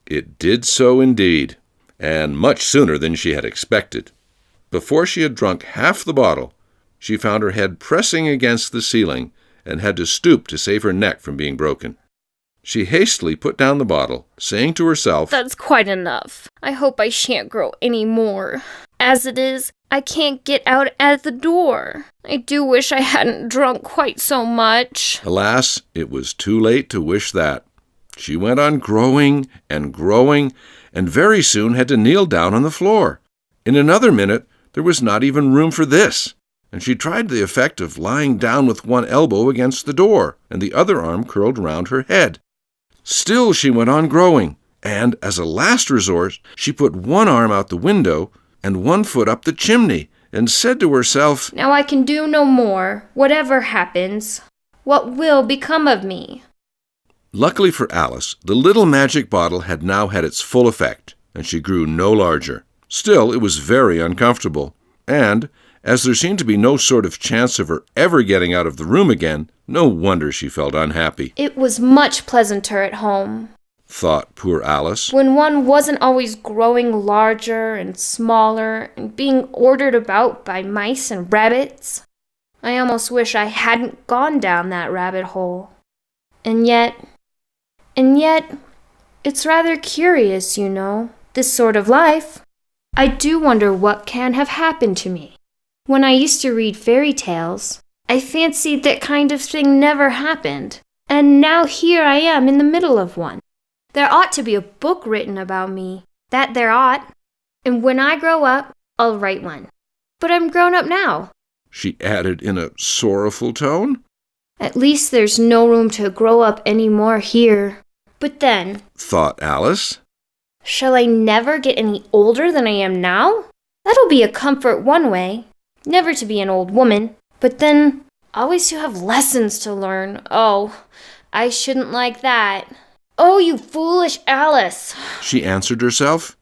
It did so indeed, and much sooner than she had expected. Before she had drunk half the bottle, she found her head pressing against the ceiling and had to stoop to save her neck from being broken. She hastily put down the bottle, saying to herself, "That's quite enough. I hope I shan't grow any more. As it is, I can't get out at the door. I do wish I hadn't drunk quite so much." Alas, it was too late to wish that. She went on growing, and very soon had to kneel down on the floor. In another minute, there was not even room for this, and she tried the effect of lying down with one elbow against the door, and the other arm curled round her head. Still she went on growing, and, as a last resort, she put one arm out the window and one foot up the chimney, and said to herself, "Now I can do no more. Whatever happens, what will become of me?" Luckily for Alice, the little magic bottle had now had its full effect, and she grew no larger. Still, it was very uncomfortable, and, as there seemed to be no sort of chance of her ever getting out of the room again, no wonder she felt unhappy. "It was much pleasanter at home," thought poor Alice, "when one wasn't always growing larger and smaller and being ordered about by mice and rabbits. I almost wish I hadn't gone down that rabbit hole. And yet, it's rather curious, you know, this sort of life. I do wonder what can have happened to me. When I used to read fairy tales, I fancied that kind of thing never happened, and now here I am in the middle of one. There ought to be a book written about me, that there ought, and when I grow up, I'll write one. But I'm grown up now," she added in a sorrowful tone. "At least there's no room to grow up any more here. But then," thought Alice, "shall I never get any older than I am now? That'll be a comfort one way, never to be an old woman, but then always to have lessons to learn. Oh, I shouldn't like that." "Oh, you foolish Alice," she answered herself.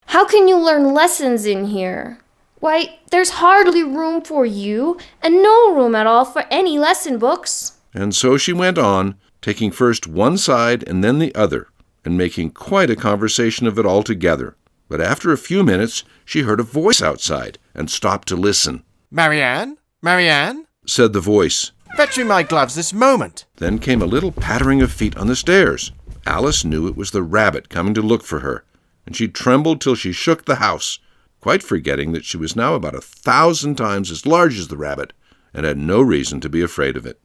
"How can you learn lessons in here? Why, there's hardly room for you, and no room at all for any lesson books." And so she went on, taking first one side and then the other, and making quite a conversation of it all together. But after a few minutes, she heard a voice outside, and stopped to listen. "Marianne? Marianne?" said the voice. "Fetch me my gloves this moment." Then came a little pattering of feet on the stairs. Alice knew it was the rabbit coming to look for her, and she trembled till she shook the house, quite forgetting that she was now about 1,000 times as large as the rabbit, and had no reason to be afraid of it.